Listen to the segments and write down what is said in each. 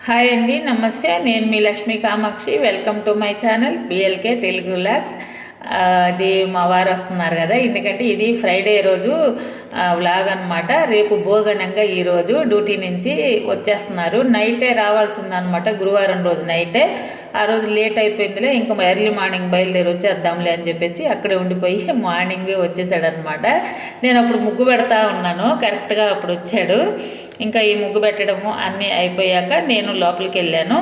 Hi అండి, నమస్తే. నేను మీ Lakshmi Kamakshi. Welcome to my channel BLK Telugu vlogs. అది మా వారు వస్తున్నారు కదా, ఎందుకంటే ఇది ఫ్రైడే రోజు వ్లాగ్ అనమాట. రేపు భోగనంగా ఈరోజు డ్యూటీ నుంచి వచ్చేస్తున్నారు. నైటే రావాల్సిందనమాట, గురువారం రోజు నైటే. ఆ రోజు లేట్ అయిపోయిందిలే, ఇంకా ఎర్లీ మార్నింగ్ బయలుదేరి వచ్చేద్దాంలే అని చెప్పేసి అక్కడే ఉండిపోయి మార్నింగే వచ్చేసాడనమాట. నేను అప్పుడు ముగ్గు పెడతా ఉన్నాను, కరెక్ట్గా అప్పుడు వచ్చాడు. ఇంకా ఈ ముగ్గు పెట్టడము అన్నీ అయిపోయాక నేను లోపలికి వెళ్ళాను.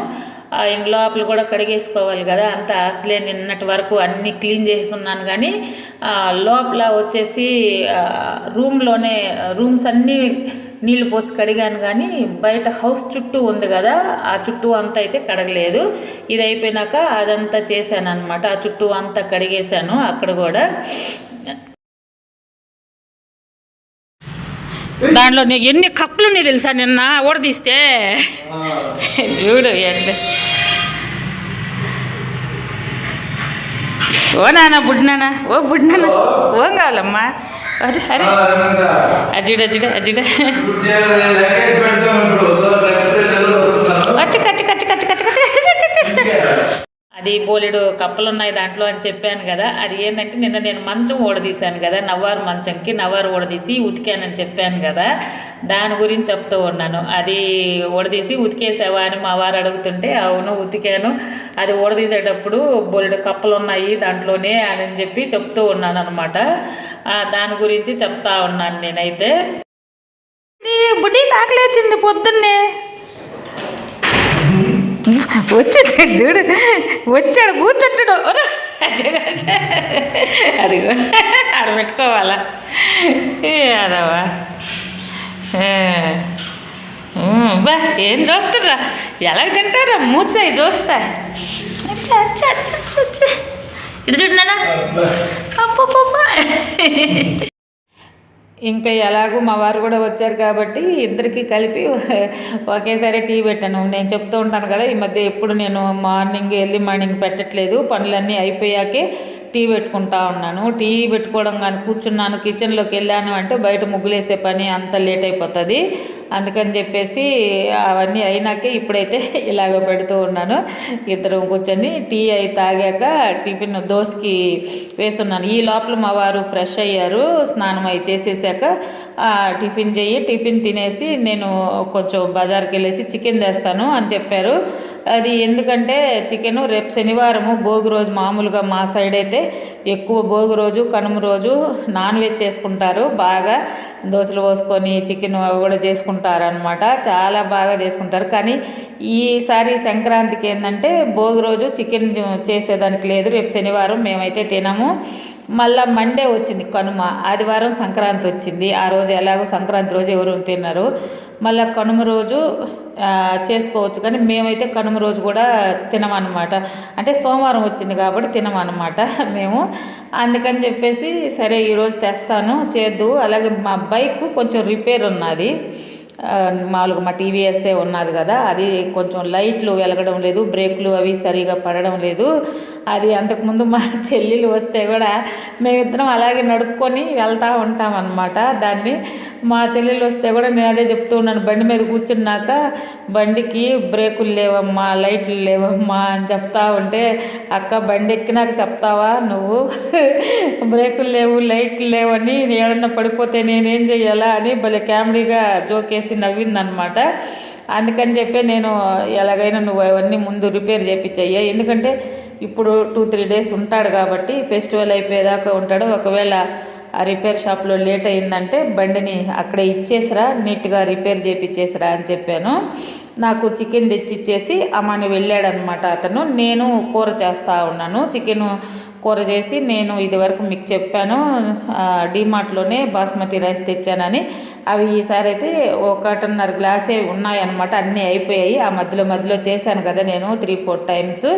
ఇంక లోపల కూడా కడిగేసుకోవాలి కదా, అంత అసలే నిన్నటి వరకు అన్నీ క్లీన్ చేస్తున్నాను. కానీ లోపల వచ్చేసి రూమ్స్ అన్నీ నీళ్ళు పోసి కడిగాను. కానీ బయట హౌస్ చుట్టూ ఉంది కదా, ఆ చుట్టూ అంతా అయితే కడగలేదు. ఇది అయిపోయినాక అదంతా చేశాను అనమాట. ఆ చుట్టూ అంతా కడిగేశాను. అక్కడ కూడా దాంట్లో ఎన్ని కప్పులు ఉన్నాయి తెలుసా, నిన్న ఊడదీస్తే చూడు ఎంత. ఓ నాన్న బుడ్నానా, ఓ బుడ్నానా, ఓ కావాలమ్మా. అరే అరే అజిడ అజిడ అజిడ కచ్చి కచ్చి కచ్చి కచ్చి కచ్చి కచ్చి. అది బోలెడు కప్పలు ఉన్నాయి దాంట్లో అని చెప్పాను కదా. అది ఏంటంటే నిన్న నేను మంచం ఊడదీశాను కదా, నవ్వారు మంచంకి నవ్వారు ఊడదీసి ఉతికానని చెప్పాను కదా, దాని గురించి చెప్తూ ఉన్నాను. అది ఊడదీసి ఉతికేసావా అని మా వారు అడుగుతుంటే అవును ఉతికాను, అది ఊడదీసేటప్పుడు బోలెడు కప్పలు ఉన్నాయి దాంట్లోనే అని చెప్పి చెప్తూ ఉన్నాను అనమాట. దాని గురించి చెప్తా ఉన్నాను నేనైతే. బుడ్డి కాకలేచింది పొద్దున్నే, వచ్చేసాడు చూడు, వచ్చాడు కూర్చుంటాడు. అదిగో ఆడ పెట్టుకోవాలా అదవా. బా ఏం చూస్తారా, ఎలా తింటారా, మూసాయి చూస్తా. ఇటు చూడనా అప్ప. ఇంకా ఎలాగో మా వారు కూడా వచ్చారు కాబట్టి ఇద్దరికి కలిపి ఒకేసారి టీ పెట్టాను. నేను చెప్తూ ఉంటాను కదా, ఈ మధ్య ఎప్పుడు నేను ఎర్లీ మార్నింగ్ పెట్టట్లేదు, పనులన్నీ అయిపోయాకే టీ పెట్టుకుంటా ఉన్నాను. టీ పెట్టుకోవడం కానీ కూర్చున్నాను, కిచెన్లోకి వెళ్ళాను అంటే బయట ముగ్గులేసే పని అంత లేట్ అయిపోతుంది. అందుకని చెప్పేసి అవన్నీ అయినాకే ఇప్పుడైతే ఇలాగ పెడుతూ ఉన్నాను. ఇద్దరం కూర్చొని టీ అయి తాగాక టిఫిన్ దోశకి వేసున్నాను. ఈ లోపల మా వారు ఫ్రెష్ అయ్యారు, స్నానం అయి చేసేసాక టిఫిన్ తినేసి నేను కొంచెం బజార్కి వెళ్ళేసి చికెన్ తెస్తాను అని చెప్పారు. అది ఎందుకంటే చికెను రేపు శనివారము భోగి రోజు, మామూలుగా మా సైడ్ అయితే ఎక్కువ భోగి రోజు కనుమ రోజు నాన్ వెజ్ చేసుకుంటారు. బాగా దోశలు పోసుకొని చికెన్ అవి కూడా చేసుకుంటారు అనమాట, చాలా బాగా చేసుకుంటారు. కానీ ఈసారి సంక్రాంతికి ఏంటంటే భోగి రోజు చికెన్ చేసేదానికి లేదు, రేపు శనివారం మేమైతే తినము. మళ్ళీ మండే వచ్చింది కనుమ, ఆదివారం సంక్రాంతి వచ్చింది. ఆ రోజు ఎలాగో సంక్రాంతి రోజు ఎవరు తిన్నారు, మళ్ళీ కనుమ రోజు చేసుకోవచ్చు. కానీ మేమైతే కనుమ రోజు కూడా తినమన్నమాట, అంటే సోమవారం వచ్చింది కాబట్టి తినమన్నమాట మేము. అందుకని చెప్పేసి సరే ఈరోజు తెస్తాను చేద్దు. అలాగే మా బైక్ కొంచెం రిపేర్ ఉన్నది, మామూలుగా మా టీవీఎస్ఏ ఉన్నది కదా, అది కొంచెం లైట్లు వెలగడం లేదు, బ్రేకులు అవి సరిగా పడడం లేదు. అది అంతకుముందు మా చెల్లెలు వస్తే కూడా మేమిద్దరం అలాగే నడుపుకొని వెళ్తూ ఉంటామన్నమాట. దాన్ని మా చెల్లెలు వస్తే కూడా నేను అదే చెప్తూ ఉన్నాను, బండి మీద కూర్చున్నాక బండికి బ్రేకులు లేవమ్మా, లైట్లు లేవమ్మా అని చెప్తా ఉంటే, అక్క బండి ఎక్కినాక చెప్తావా నువ్వు బ్రేకులు లేవు లైట్లు లేవని, ఏమన్నా పడిపోతే నేనేం చెయ్యాలా అని భలే కామెడీగా జోకేసి నవ్విందనమాట. అందుకని చెప్పి నేను ఎలాగైనా నువ్వు అవన్నీ ముందు రిపేర్ చేయించయ్యా, ఎందుకంటే ఇప్పుడు 2-3 డేస్ ఉంటాడు కాబట్టి ఫెస్టివల్ అయిపోయేదాకా ఉంటాడు. ఒకవేళ ఆ రిపేర్ షాప్లో లేట్ అయిందంటే బండిని అక్కడే ఇచ్చేసిరా, నీట్గా రిపేర్ చేయించేసిరా అని చెప్పాను. నాకు చికెన్ తెచ్చిచ్చేసి అమ్మని వెళ్ళాడనమాట అతను. నేను కూర చేస్తూ ఉన్నాను, చికెన్ కూర చేసి. నేను ఇదివరకు మీకు చెప్పాను డీమార్ట్లోనే బాస్మతి రైస్ తెచ్చానని, అవి ఈసారి అయితే 1.5 గ్లాసే ఉన్నాయన్నమాట, అన్నీ అయిపోయాయి. ఆ మధ్యలో చేశాను కదా నేను 3-4 టైమ్స్,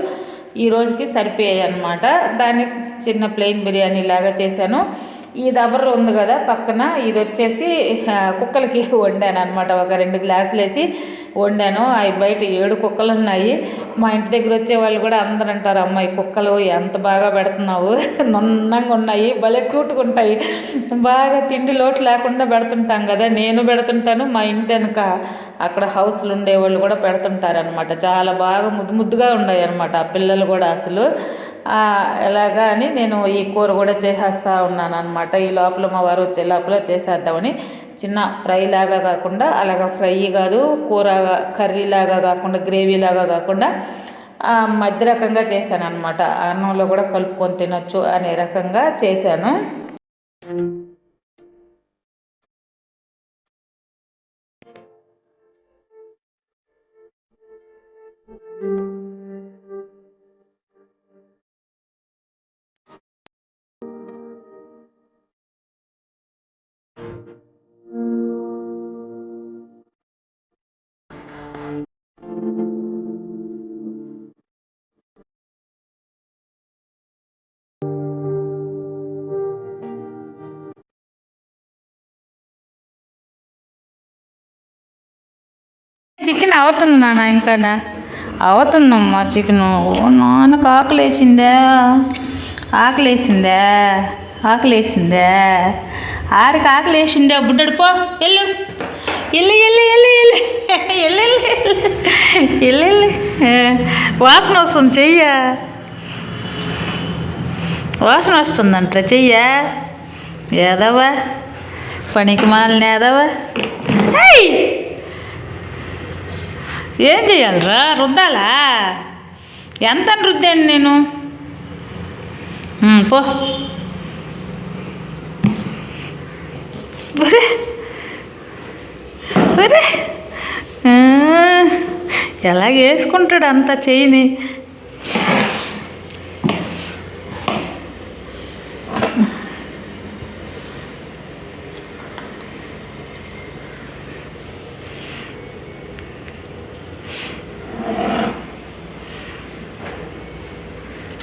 ఈ రోజుకి సరిపోయాయి అనమాట. దాన్ని చిన్న ప్లెయిన్ బిర్యానీ లాగా చేశాను. ఈ దబర్లు ఉంది కదా పక్కన, ఇది వచ్చేసి కుక్కలకి వండాను అనమాట. ఒక 2 గ్లాసులు వేసి వండాను. అవి బయట 7 కుక్కలు ఉన్నాయి. మా ఇంటి దగ్గర వచ్చే వాళ్ళు కూడా అందరూ అంటారు, అమ్మాయి కుక్కలు ఎంత బాగా పెడుతున్నావు, నున్నంగా ఉన్నాయి, భలే క్యూట్గా ఉంటాయి, బాగా తిండి లోటు లేకుండా పెడుతుంటాం కదా. నేను పెడుతుంటాను, మా ఇంటి వెనుక అక్కడ హౌస్లు ఉండేవాళ్ళు కూడా పెడుతుంటారనమాట. చాలా బాగా ముద్దు ముద్దుగా ఉన్నాయి అనమాట ఆ పిల్లలు కూడా. అసలు ఎలాగా అని నేను ఈ కూర కూడా చేసేస్తూ ఉన్నాను అనమాట. ఈ లోపల మా వారు వచ్చే లోపల చేసేద్దామని, చిన్న ఫ్రై లాగా కాకుండా, అలాగా ఫ్రై కాదు, కూర కర్రీ లాగా కాకుండా, గ్రేవీ లాగా కాకుండా మధ్య రకంగా చేశాను అనమాట. అన్నంలో కూడా కలుపుకొని తినొచ్చు అనే రకంగా చేశాను. చికెన్ అవుతుంది నాన్న, ఇంకా అవుతుందమ్మా చికెను. నాన్నకు ఆకలేసిందా, ఆకలేసిందా, ఆకలేసిందా, ఆడికి ఆకలేసిందా బుడ్డడు. పో ఎల్లు ఎల్లు ఎల్లు ఎల్లు ఎల్లు ఎల్లు ఎల్లు ఎల్లు. వాసన వస్తుంది, చెయ్య వాసన వస్తుందంట, చెయ్య ఏదవా పనికి మాలిన ఏదవా. ఏం చెయ్యాలరా, రుద్దాలా? ఎంత రుద్దాను నేను. పో ఎలాగ వేసుకుంటాడు అంత చెయ్యిని.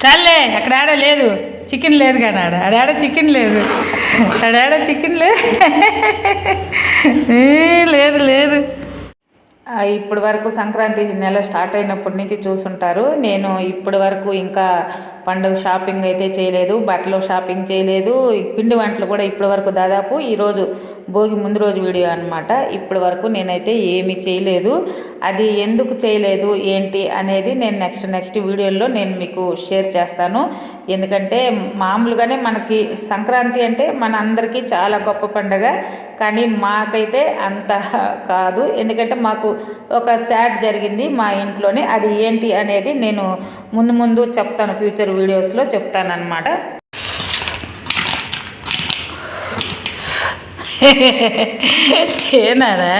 చాలే, అక్కడ ఆడ లేదు చికెన్, లేదు కానీ ఆడాడ చికెన్ లేదు, ఆడాడ చికెన్ లేదు, లేదు లేదు. ఇప్పటి వరకు సంక్రాంతి నెల స్టార్ట్ అయినప్పటి నుంచి చూసుంటారు. నేను ఇప్పటి వరకు ఇంకా పండుగ షాపింగ్ అయితే చేయలేదు, బట్టలు షాపింగ్ చేయలేదు, పిండి వంటలు కూడా ఇప్పటి వరకు దాదాపు ఈరోజు భోగి ముందు రోజు వీడియో అనమాట. ఇప్పటి వరకు నేనైతే ఏమీ చేయలేదు. అది ఎందుకు చేయలేదు ఏంటి అనేది నేను నెక్స్ట్ వీడియోలో నేను మీకు షేర్ చేస్తాను. ఎందుకంటే మామూలుగానే మనకి సంక్రాంతి అంటే మన అందరికీ చాలా గొప్ప పండుగ, కానీ మాకైతే అంత కాదు. ఎందుకంటే మాకు ఒక సాడ్ జరిగింది మా ఇంట్లోనే. అది ఏంటి అనేది నేను ముందు చెప్తాను, ఫ్యూచర్ వీడియోస్లో చెప్తానన్నమాట. ఏనారా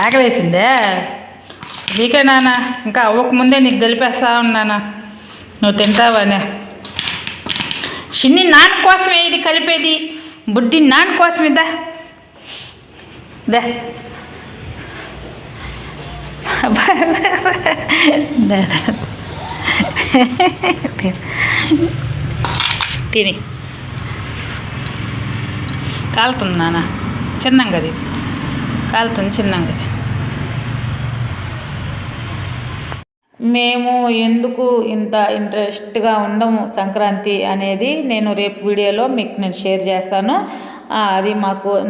ఆకలేసిందే నీకే నాన్న? ఇంకా అవ్వకముందే నీకు గెలిపేస్తా ఉన్నానా, నువ్వు తింటావనే. చిన్ని నాన్న కోసమే ఇది కలిపేది, బుడ్డి నాన్న కోసమే. దా తిని కాలుతుంది నాన్న, చిన్నంగది కాలుతుంది, చిన్నంగది. మేము ఎందుకు ఇంత ఇంట్రెస్ట్గా ఉండము సంక్రాంతి అనేది నేను రేపు వీడియోలో మీకు నేను షేర్ చేస్తాను. అది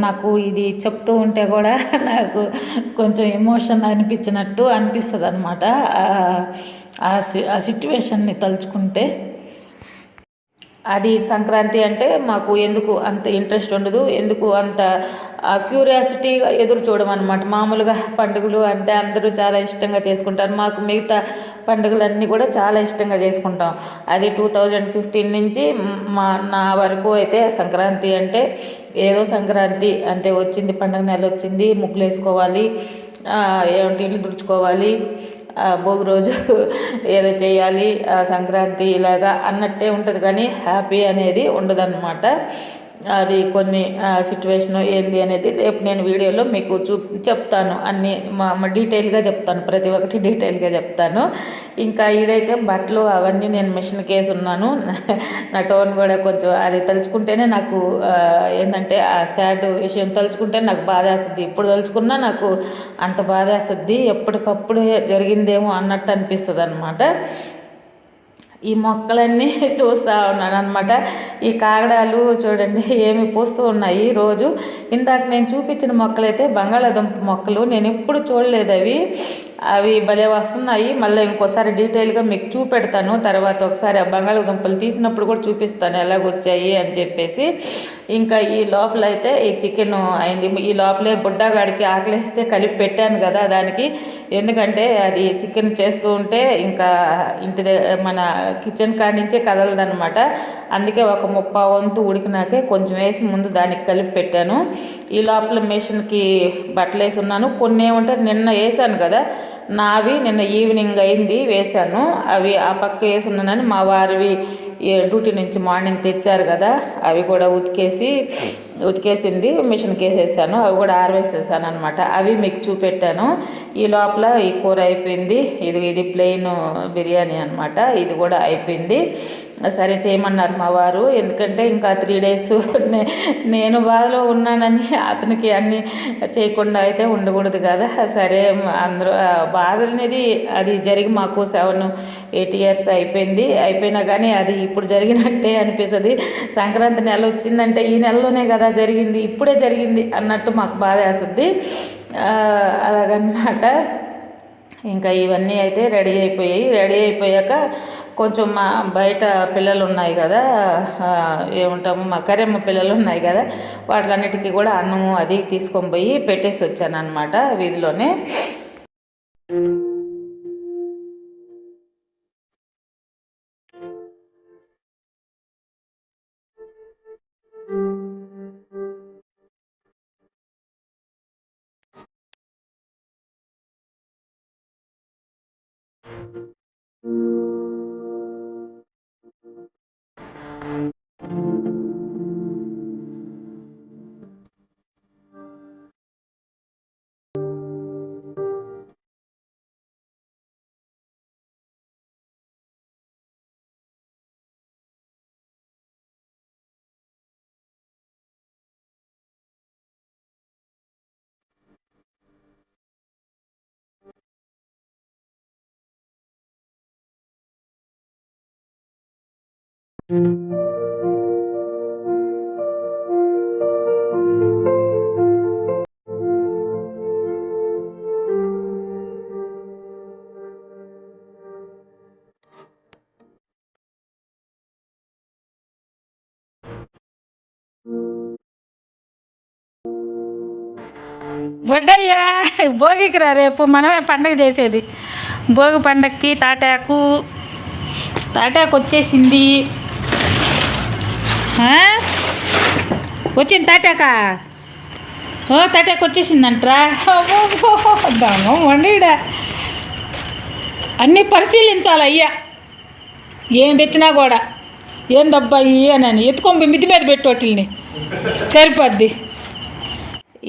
నాకు ఇది చెప్తూ ఉంటే కూడా నాకు కొంచెం ఎమోషన్ అనిపించినట్టు అనిపిస్తుంది అనమాట. ఆ సిట్యువేషన్ని తలుచుకుంటే. అది సంక్రాంతి అంటే మాకు ఎందుకు అంత ఇంట్రెస్ట్ ఉండదు, ఎందుకు అంత క్యూరియాసిటీగా ఎదురు చూడమన్నమాట. మామూలుగా పండుగలు అంటే అందరూ చాలా ఇష్టంగా చేసుకుంటారు. మాకు మిగతా పండుగలన్నీ కూడా చాలా ఇష్టంగా చేసుకుంటాం. అది 2015 నుంచి నా వరకు అయితే సంక్రాంతి అంటే ఏదో సంక్రాంతి అంటే వచ్చింది, పండుగ నెల వచ్చింది, ముగ్గులు వేసుకోవాలి, ఏమిటి ఇల్లు తుడుచుకోవాలి, భోగి రోజు ఏదో చేయాలి, సంక్రాంతి ఇలాగా అన్నట్టే ఉంటుంది, కానీ హ్యాపీ అనేది ఉండదన్నమాట. అది కొన్ని సిచ్యువేషన్ ఏంది అనేది రేపు నేను వీడియోలో మీకు చెప్తాను. అన్నీ డీటెయిల్గా చెప్తాను, ప్రతి ఒక్కటి డీటెయిల్గా చెప్తాను. ఇంకా ఇదైతే బట్టలు అవన్నీ నేను మిషన్కి వేసి ఉన్నాను. నా టోన్ కూడా కొంచెం అది తలుచుకుంటేనే నాకు ఏంటంటే ఆ సాడ్ విషయం తలుచుకుంటే నాకు బాధ వేస్తుంది. ఇప్పుడు తలుచుకున్నా నాకు అంత బాధ వేస్తుంది. ఎప్పటికప్పుడు జరిగిందేమో అన్నట్టు అనిపిస్తుంది అనమాట. ఈ మొక్కలన్నీ చూస్తూ ఉన్నాను అనమాట. ఈ కాగడాలు చూడండి ఏమి పూస్తూ ఉన్నాయి రోజు. ఇందాక నేను చూపించిన మొక్కలైతే బంగాళాదుంప మొక్కలు, నేను ఎప్పుడు చూడలేదు అవి భలే వస్తున్నాయి. మళ్ళీ ఇంకోసారి డీటెయిల్గా మీకు చూపెడతాను. తర్వాత ఒకసారి ఆ బంగాళాదుంపలు తీసినప్పుడు కూడా చూపిస్తాను ఎలాగొచ్చాయి అని చెప్పేసి. ఇంకా ఈ లోపల అయితే ఈ చికెన్ అయింది. ఈ లోపలే బుడ్డగాడికి ఆకలిస్తే కలిపి పెట్టాను కదా దానికి. ఎందుకంటే అది చికెన్ చేస్తూ ఉంటే ఇంకా మన కిచెన్ కాడి నుంచే కదలదనమాట. అందుకే ఒక 30 వంతు ఉడికినాకే కొంచెం వేసి ముందు దానికి కలిపి పెట్టాను. ఈ లోపల మిషన్కి బట్టలు వేసి ఉన్నాను. కొన్ని ఏమంటే నిన్న వేసాను కదా, నావి నిన్న ఈవినింగ్ అయింది వేశాను. అవి ఆ పక్క వేసి ఉన్నానని మా వారివి డ్యూటీ నుంచి మార్నింగ్ తెచ్చారు కదా, అవి కూడా ఉతికేసింది మిషన్కి వేసేసాను. అవి కూడా ఆరవేసేసాను అనమాట. అవి మీకు చూపెట్టాను. ఈ లోపల ఈ కూర అయిపోయింది. ఇది ప్లెయిన్ బిర్యానీ అనమాట. ఇది కూడా అయిపోయింది. సరే చేయమన్నారు మా వారు. ఎందుకంటే ఇంకా 3 days నేను బాధలో ఉన్నానని అతనికి అన్నీ చేయకుండా అయితే ఉండకూడదు కదా. సరే అందరూ బాధ అనేది అది జరిగి మాకు 7-8 years అయిపోయినా కానీ అది ఇప్పుడు జరిగినట్టే అనిపిస్తుంది. సంక్రాంతి నెల వచ్చిందంటే ఈ నెలలోనే కదా జరిగింది, ఇప్పుడే జరిగింది అన్నట్టు మాకు బాధ వేస్తుంది. అలాగనమాట. ఇంకా ఇవన్నీ అయితే రెడీ అయిపోయాక కొంచెం మా బయట పిల్లలు ఉన్నాయి కదా, ఏమంటాము మా కరెమ్మ పిల్లలు ఉన్నాయి కదా, వాటిలన్నిటికీ కూడా అన్నము అది తీసుకొని పోయి పెట్టేసి వచ్చాను అనమాట వీధిలోనే. వడ్డయ్యా భోగికి రా, రేపు మనమే పండగ చేసేది. భోగి పండగకి తాటాకు వచ్చేసింది. వచ్చింది తాటాకా? తాటాకు వచ్చేసిందంటరా. వండిడా అన్నీ పరిశీలించాలి అయ్యా, ఏం తెచ్చినా కూడా ఏందబ్బా అని ఎత్తుకొని మిద్ది మీద పెట్టోటిల్ని సరిపోద్ది.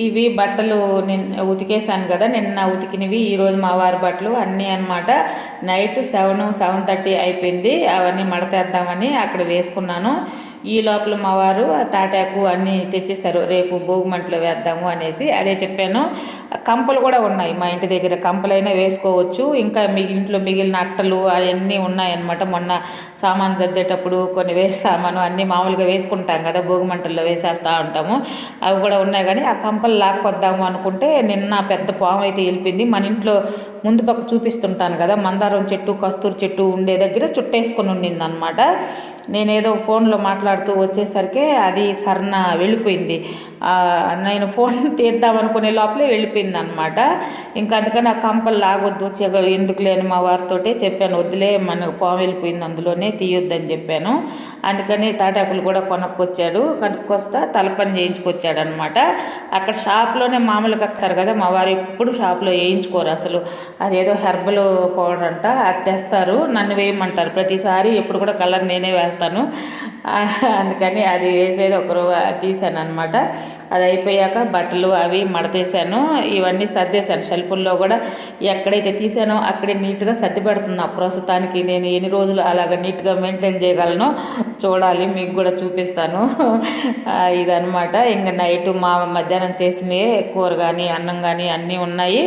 ఇవి బట్టలు నిన్న ఉతికేసాను కదా, నిన్న ఉతికినవి. ఈరోజు మా వారి బట్టలు అన్నీ అనమాట. నైట్ 7-7:30 అయిపోయింది. అవన్నీ మడతేద్దామని అక్కడ వేసుకున్నాను. ఈ లోపల మా వారు తాటాకు అన్నీ తెచ్చేశారు, రేపు భోగిమంటలో వేద్దాము అనేసి. అదే చెప్పాను. కంపలు కూడా ఉన్నాయి మా ఇంటి దగ్గర, కంపలైనా వేసుకోవచ్చు. ఇంకా ఇంట్లో మిగిలిన అట్టలు అవన్నీ ఉన్నాయన్నమాట. మొన్న సామాను సర్దేటప్పుడు కొన్ని సామాను అన్నీ మామూలుగా వేసుకుంటాం కదా, భోగిమంటల్లో వేసేస్తూ ఉంటాము. అవి కూడా ఉన్నాయి. కానీ ఆ కంపలు లాక్కొద్దాము అనుకుంటే నిన్న పెద్ద పాము అయితే వెళ్ళిపోయింది. మన ఇంట్లో ముందు పక్క చూపిస్తుంటాను కదా, మందారం చెట్టు కస్తూరి చెట్టు ఉండే దగ్గర చుట్టేసుకొని ఉండింది అనమాట. నేనేదో ఫోన్లో మాట్లాడుతూ వచ్చేసరికి అది సర్న వెళ్ళిపోయింది. నేను ఫోన్ తీద్దామనుకునే లోపలే వెళ్ళిపోయింది అనమాట. ఇంకా అందుకని ఆ కంపలు లాగొద్దు, ఎందుకు లేని మా వారితోటే చెప్పాను, వద్దులే మన పాము వెళ్ళిపోయింది అందులోనే తీయొద్దని చెప్పాను. అందుకని తాటాకులు కూడా కనుక్కొస్తా తలపని చేయించుకొచ్చాడు అనమాట. అక్కడ షాప్లోనే మామూలుగా కట్టారు కదా, మా వారు ఎప్పుడు షాప్లో వేయించుకోరు అసలు. అదేదో హెర్బల్ పౌడర్ అంట, అది తెస్తారు, నన్ను వేయమంటారు ప్రతిసారి. ఎప్పుడు కూడా కలర్ నేనే వేస్తాను. అందుకని అది వేసేది ఒకరు తీసాను అనమాట. అది అయిపోయాక బట్టలు అవి మడతేసాను, ఇవన్నీ సర్దేశాను. షెల్ఫుల్లో కూడా ఎక్కడైతే తీసానో అక్కడే నీట్గా సర్ది పెడుతున్నా. ప్రస్తుతానికి నేను ఎన్ని రోజులు అలాగ నీట్గా మెయింటైన్ చేయగలను చూడాలి, మీకు కూడా చూపిస్తాను. ఇదనమాట. ఇంకా నైట్ మా మధ్యాహ్నం చేసినవి కూర కానీ అన్నం కానీ అన్నీ ఉన్నాయి.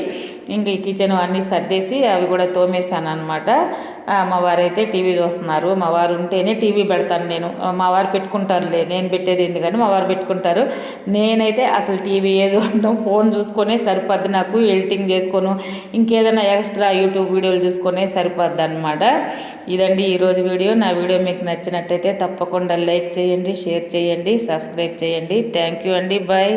ఇంక ఈ కిచెన్ అన్నీ సర్దేసి అవి కూడా తోమేశాను అనమాట. మా వారైతే టీవీ చూస్తున్నారు. మా వారు ఉంటేనే టీవీ పెడతాను నేను. మా వారు పెట్టుకుంటారులే, నేను పెట్టేది ఎందుకని మా వారు పెట్టుకుంటారు. నేనైతే అసలు టీవీ చూడటం, ఫోన్ చూసుకొనే సరిపోద్ది నాకు. ఎడిటింగ్ చేసుకోను, ఇంకేదైనా ఎక్స్ట్రా యూట్యూబ్ వీడియోలు చూసుకొనే సరిపోద్ది అనమాట. ఇదండి ఈరోజు వీడియో. నా వీడియో మీకు నచ్చినట్టయితే తప్పకుండా లైక్ చేయండి, షేర్ చేయండి, సబ్స్క్రైబ్ చేయండి. థ్యాంక్ యూ అండి. బాయ్.